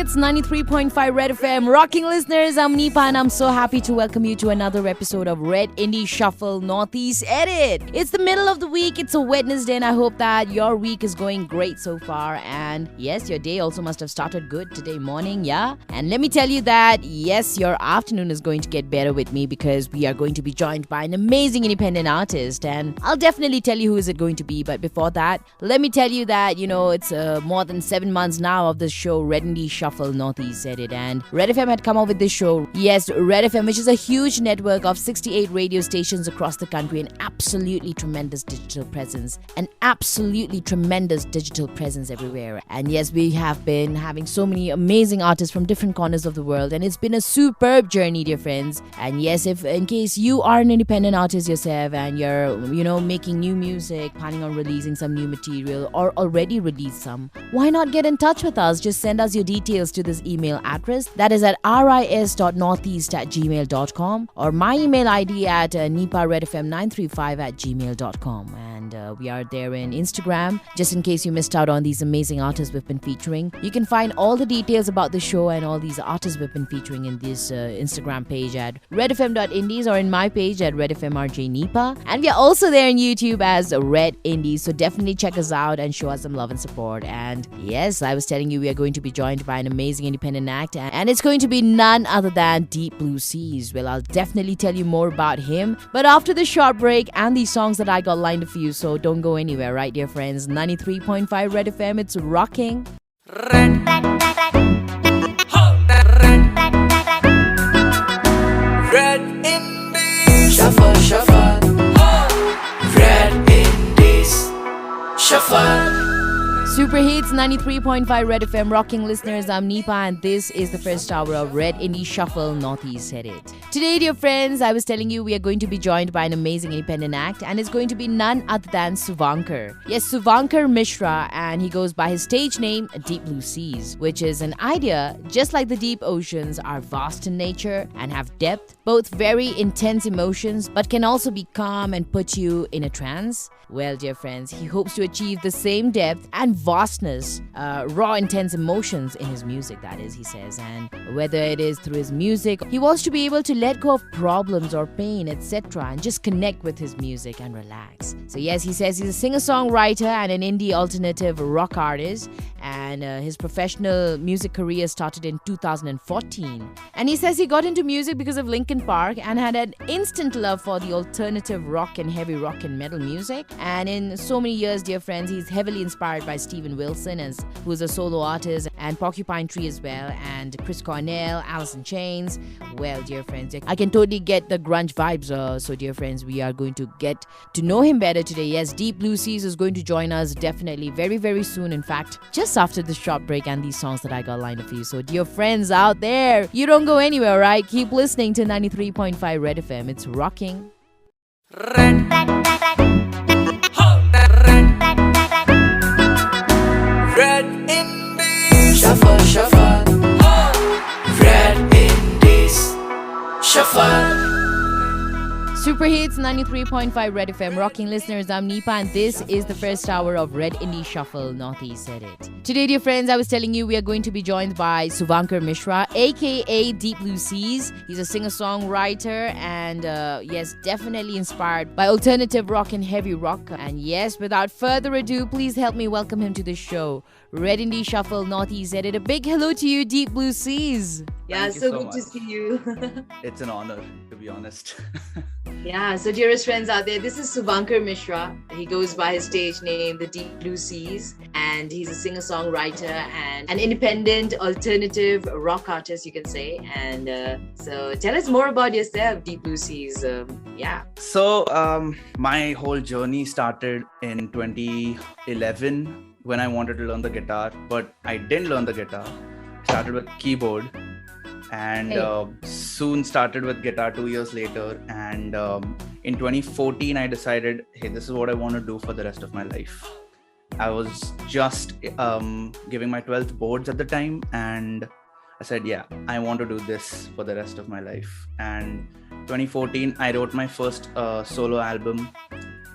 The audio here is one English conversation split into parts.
Superhits 93.5 Red FM. Rocking listeners, I'm Nipa and I'm so happy to welcome you to another episode of Red Indie Shuffle Northeast Edit. It's the middle of the week, it's a Wednesday, and I hope that your week is going great so far. And yes, your day also must have started good today morning, yeah? And let me tell you that, yes, your afternoon is going to get better with me because we are going to be joined by an amazing independent artist. And I'll definitely tell you who is it going to be. But before that, let me tell you that, it's more than 7 months now of this show, Red Indie Shuffle Northeast Edit, and Red FM had come up with this show. Yes, Red FM, which is a huge network of 68 radio stations across the country, and absolutely tremendous digital presence everywhere. And yes, we have been having so many amazing artists from different corners of the world, and it's been a superb journey, dear friends. And yes, if in case you are an independent artist yourself and you're making new music, planning on releasing some new material, or already released some, why not get in touch with us? Just send us your details to this email address, that is at ris.northeast@gmail.com, or my email ID at niparedfm935@gmail.com. And we are there in Instagram, just in case you missed out on these amazing artists we've been featuring. You can find all the details about the show and all these artists we've been featuring in this Instagram page at redfm.indies, or in my page at redfm RJ Nipa. And we are also there on YouTube as Red Indies, so definitely check us out and show us some love and support. And yes, I was telling you, we are going to be joined by an amazing independent act, and it's going to be none other than Deep Blue Seas. Well, I'll definitely tell you more about him, but after this short break and these songs that I got lined up for you, so don't go anywhere, right, dear friends? 93.5 Red FM, it's rocking. Red. Red Indies. Shuffle, shuffle. Red Indies. Shuffle. Superhits 93.5 Red FM. Rocking listeners, I'm Nipa, and this is the first hour of Red Indie Shuffle Northeast Edit. Today, dear friends, I was telling you we are going to be joined by an amazing independent act, and it's going to be none other than Suvankar. Yes, Suvankar Mishra, and he goes by his stage name Deep Blue Seas, which is an idea just like the deep oceans are vast in nature and have depth, both very intense emotions, but can also be calm and put you in a trance. Well, dear friends, he hopes to achieve the same depth and vastness, raw, intense emotions in his music, that is, he says. And whether it is through his music, he wants to be able to let go of problems or pain, etc., and just connect with his music and relax. So yes, he says he's a singer-songwriter and an indie alternative rock artist, and his professional music career started in 2014. And he says he got into music because of Linkin Park and had an instant love for the alternative rock and heavy rock and metal music. And in so many years, dear friends, he's heavily inspired by Steven Wilson, who's a solo artist, and Porcupine Tree as well, and Chris Cornell, Alice in Chains. Well, dear friends, I can totally get the grunge vibes. So, dear friends, we are going to get to know him better today. Yes, Deep Blue Seas is going to join us definitely very, very soon. In fact, just after this short break and these songs that I got lined up for you. So, dear friends out there, you don't go anywhere, right? Keep listening to 93.5 Red FM. It's rocking. Red. Red Indies. Shuffle, shuffle. Red Indies. Shuffle. Superhits 93.5 Red FM. Rocking listeners, I'm Nipa, and this is the first hour of Red Indie Shuffle Northeast Edit. Today, dear friends, I was telling you we are going to be joined by Suvankar Mishra, aka Deep Blue Seas. He's a singer-songwriter and yes, definitely inspired by alternative rock and heavy rock. And yes, without further ado, please help me welcome him to the show. Red Indie Shuffle Northeast Edit. A big hello to you, Deep Blue Seas. Yeah, so good to see you. It's an honor, to be honest. Yeah, so dearest friends out there, this is Suvankar Mishra. He goes by his stage name, The Deep Blue Seas, and he's a singer-songwriter and an independent alternative rock artist, you can say. And so tell us more about yourself, Deep Blue Seas. So my whole journey started in 2011 when I wanted to learn the guitar, but I didn't learn the guitar. Started with keyboard. And soon started with guitar 2 years later. And in 2014, I decided, hey, this is what I want to do for the rest of my life. I was just giving my 12th boards at the time. And I said, yeah, I want to do this for the rest of my life. And 2014, I wrote my first solo album.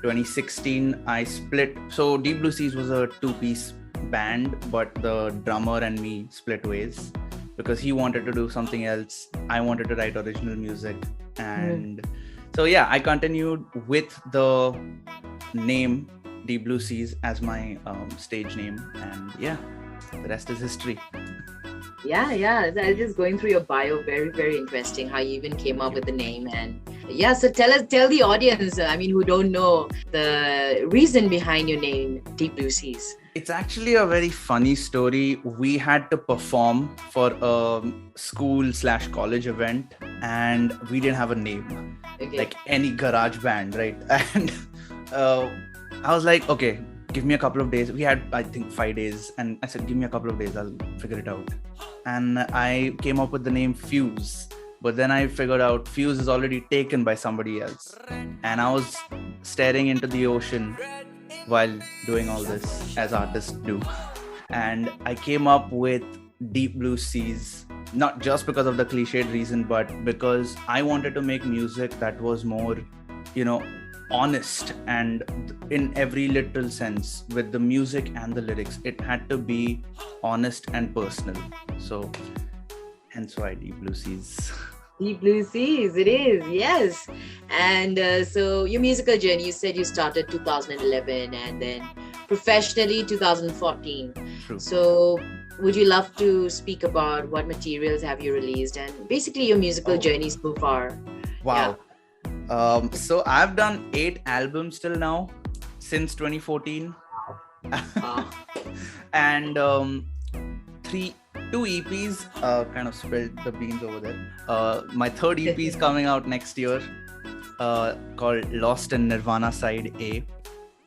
2016, I split. So Deep Blue Seas was a two-piece band, but the drummer and me split ways because he wanted to do something else. I wanted to write original music. And so, yeah, I continued with the name Deep Blue Seas as my stage name. And yeah, the rest is history. Yeah. I was just going through your bio. Very, very interesting how you even came up with the name. And yeah, so tell the audience, who don't know the reason behind your name, Deep Blue Seas. It's actually a very funny story. We had to perform for a school/college event and we didn't have a name. Okay. Like any garage band, right? And I was like, okay, give me a couple of days. We had, I think, 5 days. And I said, give me a couple of days, I'll figure it out. And I came up with the name Fuse. But then I figured out Fuse is already taken by somebody else. And I was staring into the ocean while doing all this, as artists do. And I came up with Deep Blue Seas, not just because of the cliched reason, but because I wanted to make music that was more, honest, and in every literal sense, with the music and the lyrics, it had to be honest and personal. So hence why Deep Blue Seas. Deep Blue Seas, it is, yes. And so your musical journey, you said you started 2011 and then professionally 2014. True. So would you love to speak about what materials have you released and basically your musical journey so far? Wow. Yeah. So I've done 8 albums till now since 2014. Wow. And 2 EPs, kind of spilled the beans over there. My 3rd EP is coming out next year, called Lost in Nirvana Side A.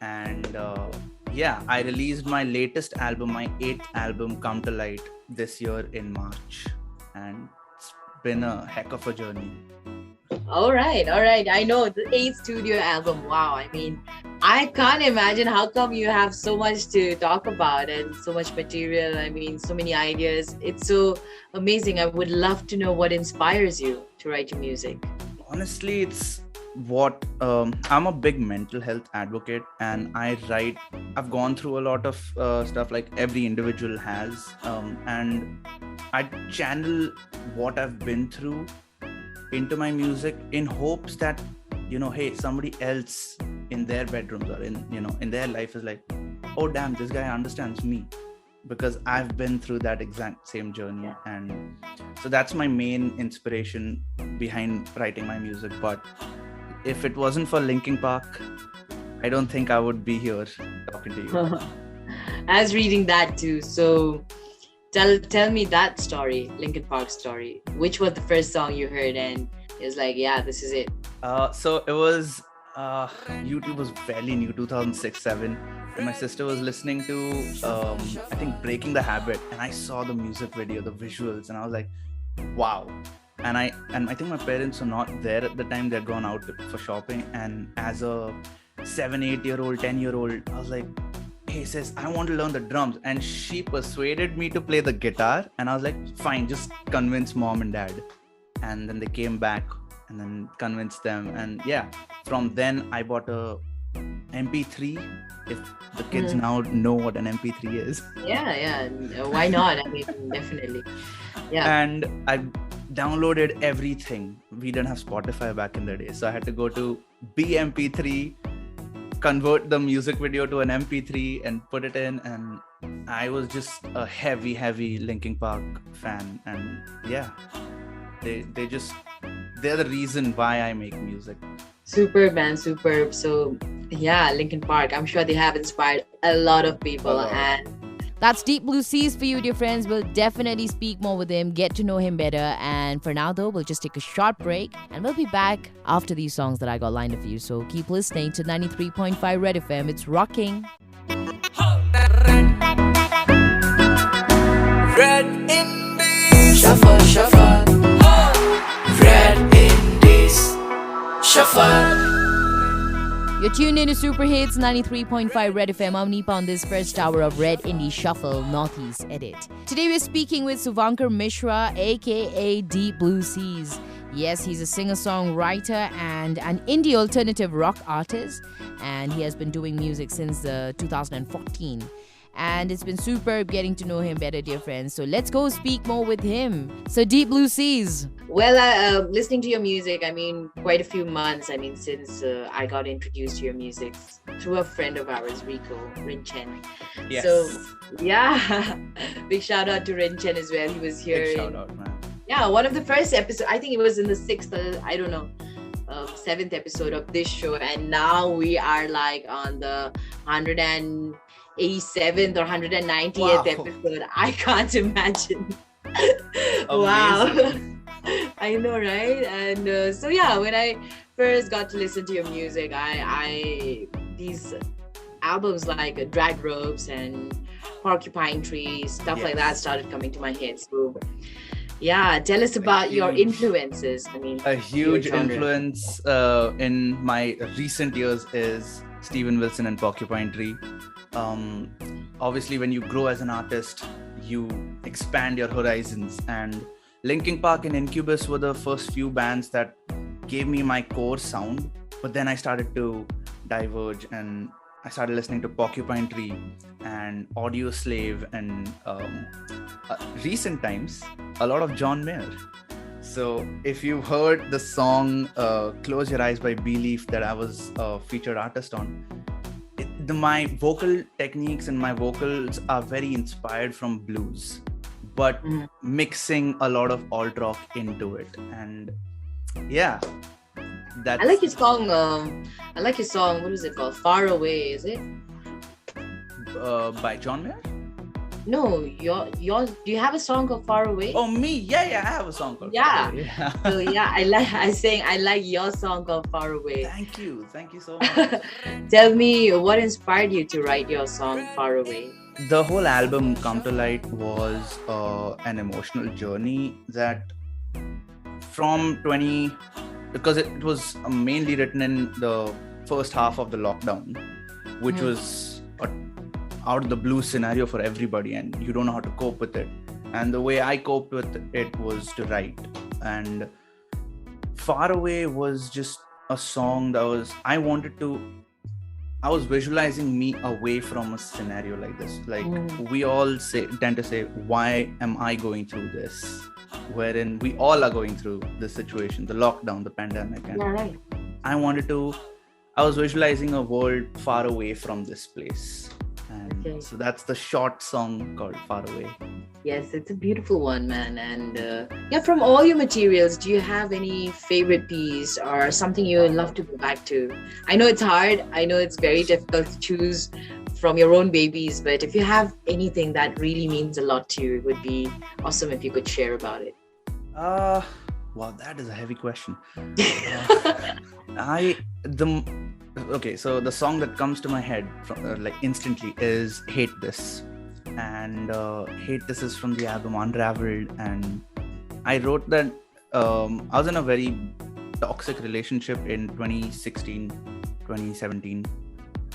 And I released my latest album, my 8th album, Come to Light, this year in March. And it's been a heck of a journey. All right. I know the 8th studio album. Wow. I can't imagine how come you have so much to talk about and so much material. So many ideas. It's so amazing. I would love to know what inspires you to write your music. Honestly, it's what I'm a big mental health advocate, and I've gone through a lot of stuff like every individual has, and I channel what I've been through into my music in hopes that, hey, somebody else in their bedrooms or in their life is like, oh damn, this guy understands me, because I've been through that exact same journey. And so that's my main inspiration behind writing my music. But if it wasn't for Linkin Park, I don't think I would be here talking to you. I was reading that too. So tell me that story, Linkin Park story. Which was the first song you heard and it was like, yeah, this is it? So it was, YouTube was fairly new, 2006-07. And my sister was listening to, I think, Breaking the Habit. And I saw the music video, the visuals, and I was like, wow. And I think my parents were not there at the time. They'd gone out for shopping. And as a 7-8-year-old, 10-year-old, I was like, hey sis, I want to learn the drums. And she persuaded me to play the guitar. And I was like, fine, just convince mom and dad. And then they came back and then convinced them. And yeah, from then I bought a MP3. If the kids now know what an MP3 is. Yeah. Why not? Definitely. Yeah. And I downloaded everything. We didn't have Spotify back in the day. So I had to go to BMP3, convert the music video to an MP3 and put it in. And I was just a heavy Linkin Park fan. And yeah, they're the reason why I make music. Superb, man, superb. So yeah, Linkin Park, I'm sure they have inspired a lot of people. And that's Deep Blue Seas for you, dear friends. We'll definitely speak more with him, get to know him better. And for now, though, we'll just take a short break and we'll be back after these songs that I got lined up for you. So keep listening to 93.5 Red FM. It's rocking. Red Indies Shuffle. Red Indies Shuffle. You're tuned into Superhits 93.5 Red FM. I'm Nipa on this first hour of Red Indie Shuffle Northeast Edit. Today we're speaking with Suvankar Mishra, aka Deep Blue Seas. Yes, he's a singer-songwriter and an indie alternative rock artist, and he has been doing music since 2014. and it's been superb getting to know him better, dear friends. So let's go speak more with him. So Deep Blue Seas. Well, listening to your music, I mean, quite a few months, I mean, since I got introduced to your music through a friend of ours, Rin Chen. Yes. So, yeah, big shout out to Rin Chen as well. He was here. Big shout out, man. Yeah, one of the first episodes, I think it was in the 6th, I don't know, 7th episode of this show. And now we are like on the 187th or 190th episode. I can't imagine. Wow. I know, right? And so, yeah, when I first got to listen to your music, these albums like Drag Ropes and Porcupine Tree, stuff like that started coming to my head. So, yeah, tell us about your influences. I mean, a huge influence in my recent years is Steven Wilson and Porcupine Tree. Obviously, when you grow as an artist, you expand your horizons, and Linkin Park and Incubus were the first few bands that gave me my core sound. But then I started to diverge, and I started listening to Porcupine Tree and Audio Slave, and recent times a lot of John Mayer. So if you've heard the song Close Your Eyes by Belief that I was a featured artist on, my vocal techniques and my vocals are very inspired from blues, but mixing a lot of alt rock into it. And yeah, that's... I like your song. What is it called? Far Away, is it? By John Mayer? No, your. Do you have a song called Far Away? Oh, me? Yeah, I have a song called Far Away. Yeah. So yeah, I like your song called Far Away. Thank you so much. Tell me, what inspired you to write your song Far Away? The whole album Come to Light was an emotional journey that because it was mainly written in the first half of the lockdown, which was out of the blue scenario for everybody, and you don't know how to cope with it. And the way I coped with it was to write. And Far Away was just a song that I was visualizing me away from a scenario like this. Like we all tend to say, why am I going through this? Wherein we all are going through this situation, the lockdown, the pandemic. And I was visualizing a world far away from this place. And so that's the short song called Far Away. Yes, it's a beautiful one, man. And from all your materials, do you have any favorite piece or something you would love to go back to? I know it's hard. I know it's very difficult to choose from your own babies, but if you have anything that really means a lot to you, it would be awesome if you could share about it. Wow, that is a heavy question. Okay, so the song that comes to my head instantly is Hate This. And Hate This is from the album Unraveled. And I wrote that I was in a very toxic relationship in 2016, 2017.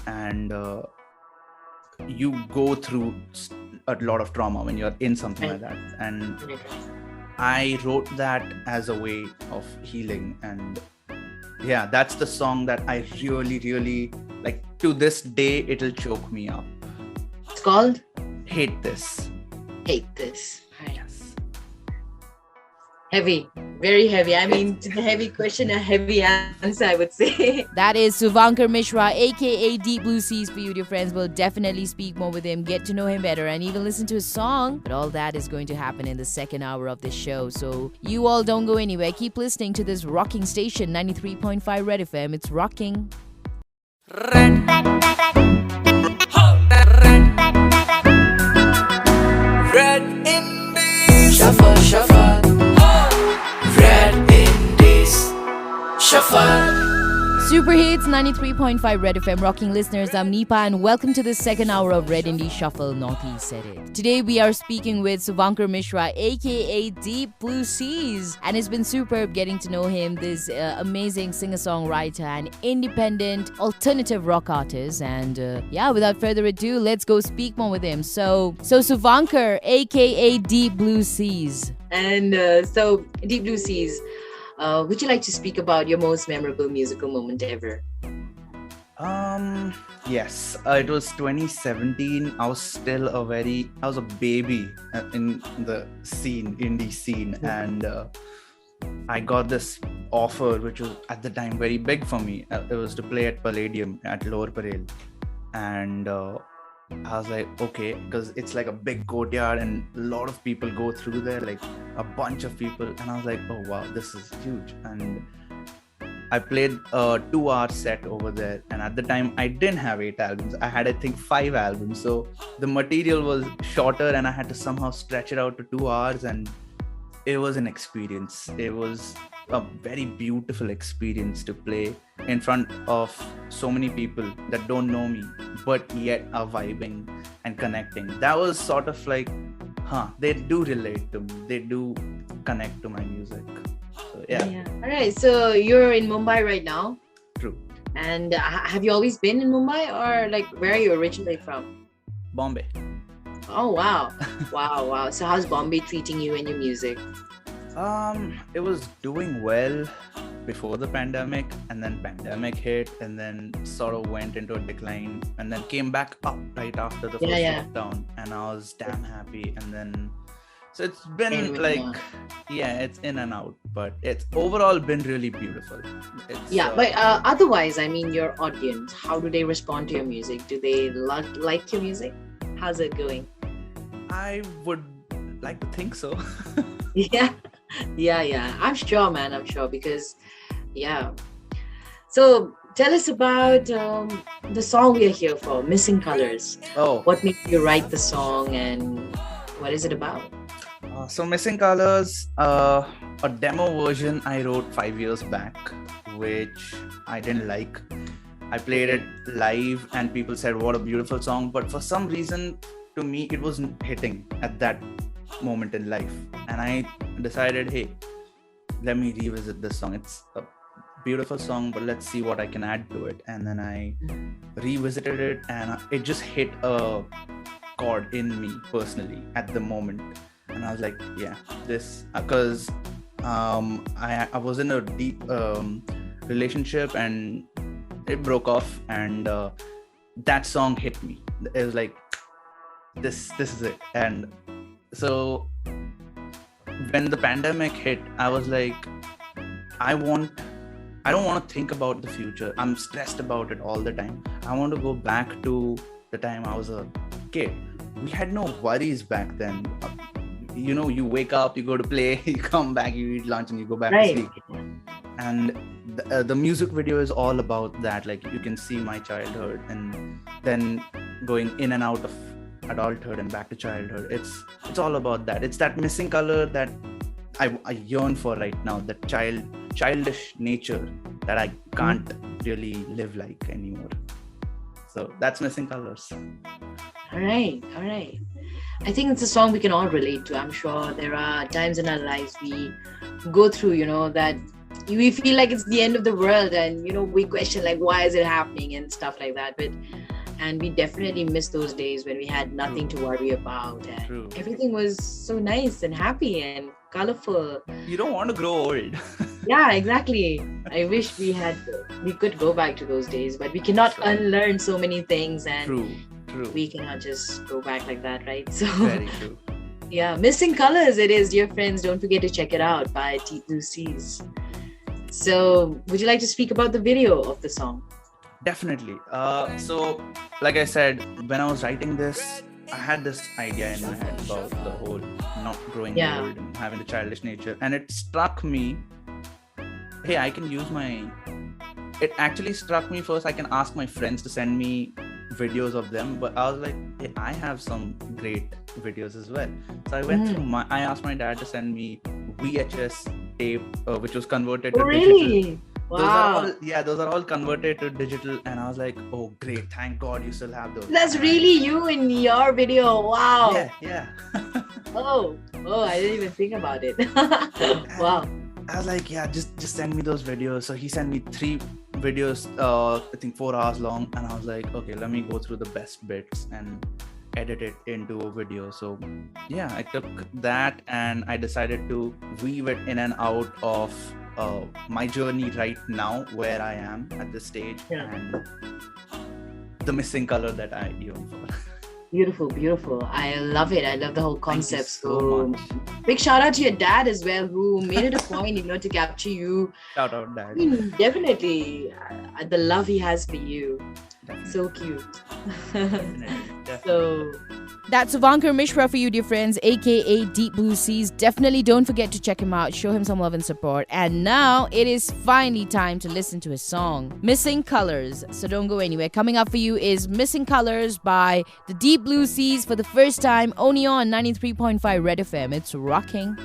And you go through a lot of trauma when you're in something like that. And I wrote that as a way of healing. And yeah, that's the song that I really, really like. To this day, it'll choke me up. It's called Hate This. Hate This. Right. Yes. Heavy, very heavy. I mean, to the heavy question, a heavy answer, I would say. That is Suvankar Mishra, aka Deep Blue Seas for you, dear friends. We'll definitely speak more with him, get to know him better, and even listen to his song. But all that is going to happen in the second hour of this show. So you all don't go anywhere. Keep listening to this rocking station, 93.5 Red FM. It's rocking. Red. Red Indies. Shuffle, shuffle. Red Indies. Shuffle. Superhits 93.5 Red FM rocking listeners, I'm Nipa and welcome to the second hour of Red Indie Shuffle, Northeast said it. Today we are speaking with Suvankar Mishra aka Deep Blue Seas, and it's been superb getting to know him, this amazing singer-songwriter and independent alternative rock artist. And without further ado, let's go speak more with him. So Suvankar aka Deep Blue Seas. And so Deep Blue Seas, would you like to speak about your most memorable musical moment ever? Yes, it was 2017. I was a baby in the indie scene, and I got this offer, which was at the time very big for me. It was to play at Palladium at Lower Parel, and I was like, okay, because it's like a big courtyard and a lot of people go through there, like a bunch of people, and I was like, oh wow, this is huge. And I played a 2-hour set over there, and at the time I didn't have 8 albums. I had, I think, 5 albums. So the material was shorter, and I had to somehow stretch it out to 2 hours, and it was an experience. It was a very beautiful experience to play in front of so many people that don't know me, but yet are vibing and connecting. That was sort of like, they do relate to me. They do connect to my music. So yeah. All right. So you're in Mumbai right now. True. And have you always been in Mumbai, or like where are you originally from? Bombay. Oh, wow. Wow. So how's Bombay treating you and your music? It was doing well before the pandemic, and then pandemic hit, and then sort of went into a decline, and then came back up right after the first lockdown, and I was damn happy. And then so it's been it's in and out, but it's overall been really beautiful. But otherwise, I mean, your audience, how do they respond to your music? Do they like your music? How's it going? I would like to think so. Yeah. I'm sure, man. I'm sure, because So tell us about the song we are here for, Missing Colors. Oh. What made you write the song, and what is it about? So Missing Colors, a demo version I wrote 5 years back, which I didn't like. I played it live and people said, what a beautiful song. But for some reason, to me, it wasn't hitting at that moment in life. And I decided, hey, let me revisit this song. It's a beautiful song, but let's see what I can add to it. And then I revisited it, and it just hit a chord in me personally at the moment. And I was like, yeah, this, because I was in a deep relationship and it broke off, and that song hit me. It was like, this is it. And so when the pandemic hit, I was like, I don't want to think about the future. I'm stressed about it all the time. I want to go back to the time I was a kid. We had no worries back then. You wake up, you go to play, you come back, you eat lunch, and you go back to sleep. And the music video is all about that. Like, you can see my childhood, and then going in and out of adulthood and back to childhood. It's all about that. It's that missing color that I yearn for right now, that childish nature that I can't really live like anymore. So that's Missing Colors. All right. I think it's a song we can all relate to. I'm sure there are times in our lives we go through, that we feel like it's the end of the world, and we question like, why is it happening and stuff like that. And we definitely miss those days when we had nothing to worry about, and everything was so nice and happy and colorful. You don't want to grow old. Yeah, exactly. I wish we could go back to those days, but we cannot unlearn so many things, and True. We cannot just go back like that, right? So Very true. Yeah, Missing Colors it is, dear friends. Don't forget to check it out by Deep Blue Seas. So would you like to speak about the video of the song? Definitely. So like I said, when I was writing this, I had this idea in my head about the whole not growing old and having the childish nature, and it struck me, hey, it actually struck me first, I can ask my friends to send me videos of them, but I was like, hey, I have some great videos as well. So I went through I asked my dad to send me VHS tape, which was converted to digital. Wow. Those are all converted to digital, and I was like, oh great, thank God you still have those. That's really you in your video. Wow. Yeah. Oh, I didn't even think about it. Wow. I was like, yeah, just send me those videos. So he sent me 3 videos, I think 4 hours long, and I was like, okay, let me go through the best bits and edit it into a video. So yeah, I took that and I decided to weave it in and out of my journey right now, where I am at this stage, Yeah. and the missing color that I yearn for. Beautiful, beautiful. I love it. I love the whole Thank you concept. so much. Big shout out to your dad as well, who made it a point, to capture you. Shout out, Dad. Definitely, the love he has for you. Definitely, So cute. definitely. So, That's Suvankar Mishra for you, dear friends, aka Deep Blue Seas. Definitely don't forget to check him out, show him some love and support. And now it is finally time to listen to his song, Missing Colors. So don't go anywhere. Coming up for you is Missing Colors by the Deep Blue Seas for the first time, only on 93.5 Red FM. It's rocking.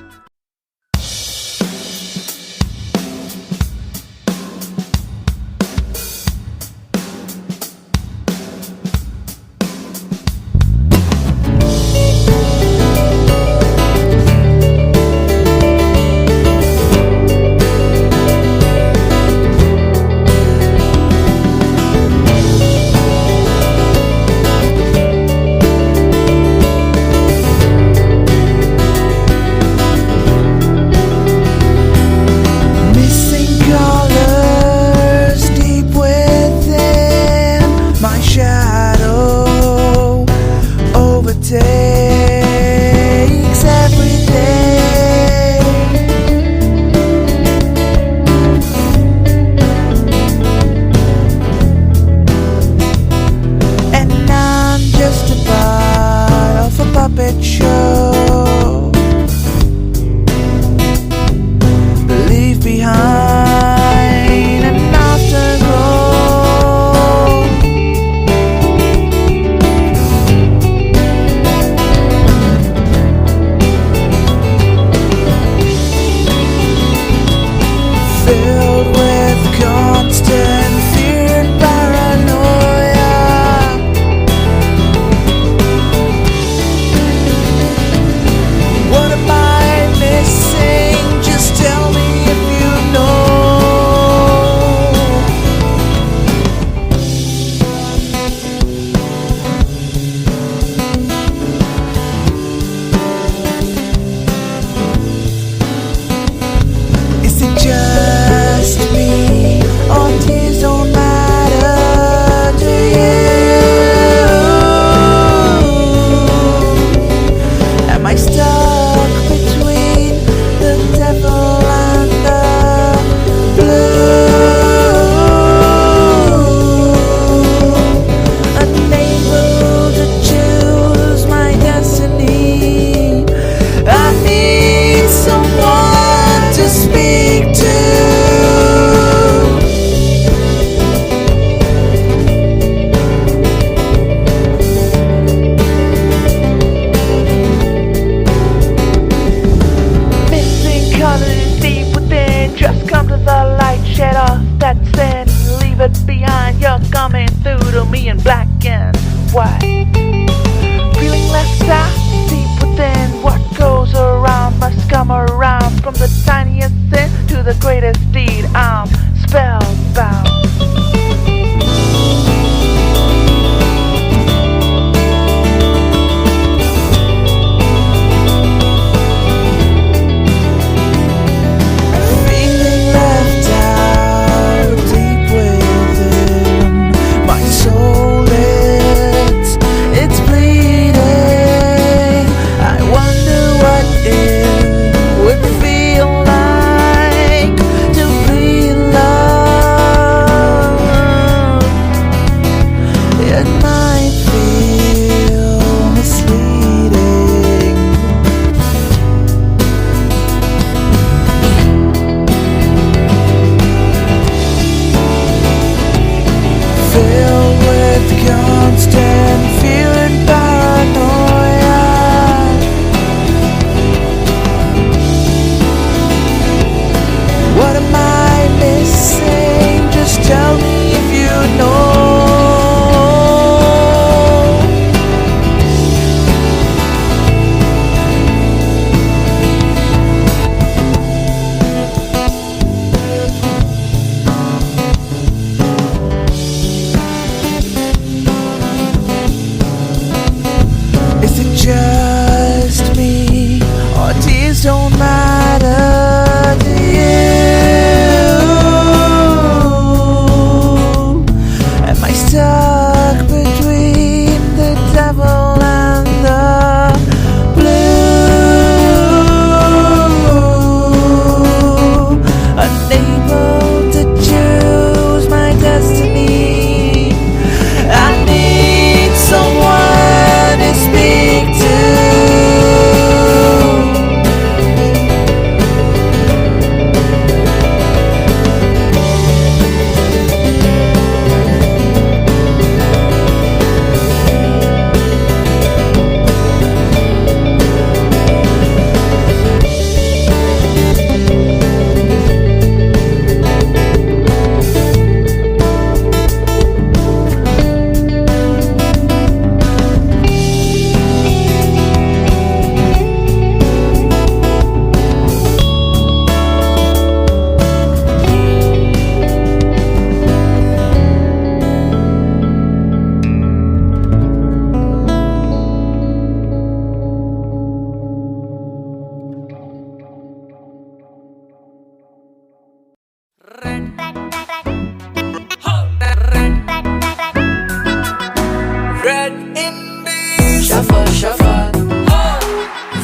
Red Indies. Shuffle, shuffle.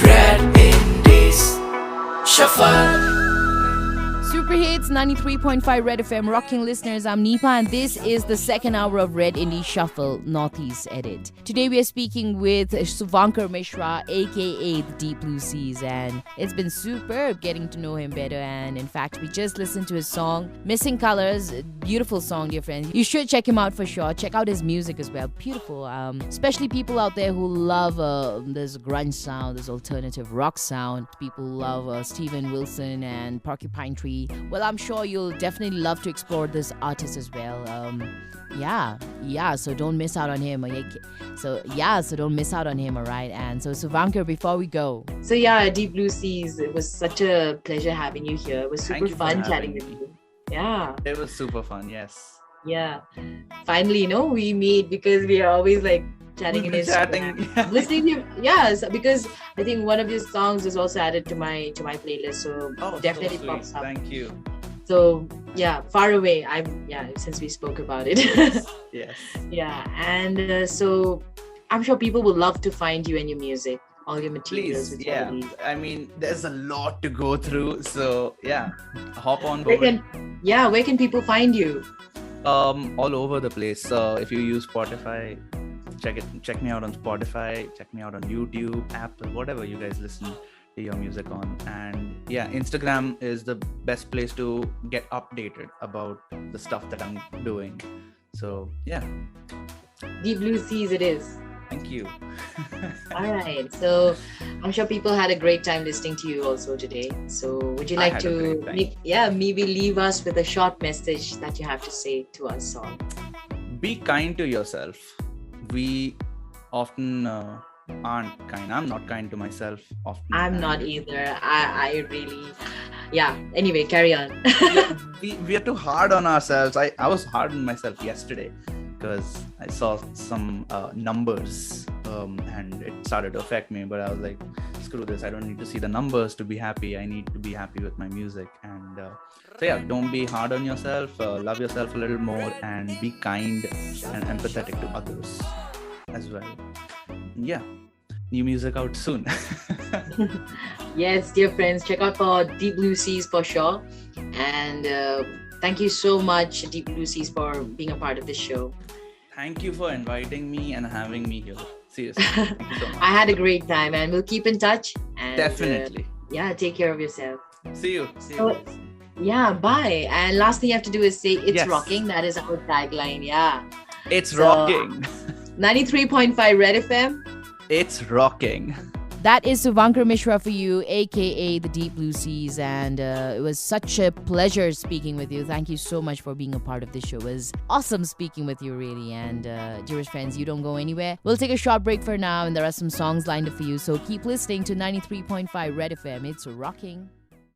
Red Indies. Shuffle. Superhits 93.5 Red FM rocking listeners. I'm Nipa and this is the second hour of Red Indie Shuffle Northeast Edit. Today we are speaking with Suvankar Mishra, aka the Deep Blue Seas, and it's been superb getting to know him better. And in fact, we just listened to his song Missing Colors. Beautiful song, dear friends. You should check him out for sure. Check out his music as well. Beautiful. Especially people out there who love this grunge sound, this alternative rock sound. People love Steven Wilson and Porcupine Tree. Well, I'm sure you'll definitely love to explore this artist as well. So don't miss out on him. So don't miss out on him, all right? And so Suvankar, before we go. So yeah, Deep Blue Seas, it was such a pleasure having you here. It was super fun chatting with you. Yeah. It was super fun, yes. Yeah. Finally, we meet because we are always like chatting in Instagram. Instagram. Listening to you, because I think one of your songs is also added to my playlist, so definitely so pops up. Thank you. So yeah, Far Away. Since we spoke about it. Yes. Yeah, and so I'm sure people will love to find you and your music, all your materials. Please, yeah. I mean, there's a lot to go through, so yeah, hop on board. Where can people find you? All over the place. If you use Spotify, check me out on Spotify, check me out on YouTube, Apple, whatever you guys listen to your music on. And yeah, Instagram is the best place to get updated about the stuff that I'm doing. So yeah, Deep Blue Seas it is. thank you. All right, so I'm sure people had a great time listening to you also today. So would you like to maybe leave us with a short message that you have to say to us all? Be kind to yourself. We often aren't kind. I'm not kind to myself often. I'm not either. I really, anyway, carry on. we are too hard on ourselves. I was hard on myself yesterday because I saw some numbers and it started to affect me, but I was like, screw this, I don't need to see the numbers to be happy. I need to be happy with my music. And don't be hard on yourself. Love yourself a little more and be kind and empathetic to others as well. Yeah, new music out soon. Yes, dear friends, check out for Deep Blue Seas for sure. And thank you so much, Deep Blue Seas, for being a part of this show. Thank you for inviting me and having me here. Seriously, thank you so much. I had a great time and we'll keep in touch. And, Definitely. Take care of yourself. See you. Bye. And last thing you have to do is say, it's rocking. That is our tagline. Yeah. It's rocking. 93.5 Red FM. It's rocking. That is Suvankar Mishra for you, aka the Deep Blue Seas, and it was such a pleasure speaking with you. Thank you so much for being a part of this show. It was awesome speaking with you, really. And dearest friends, you don't go anywhere. We'll take a short break for now, and there are some songs lined up for you. So keep listening to 93.5 Red FM. It's rocking.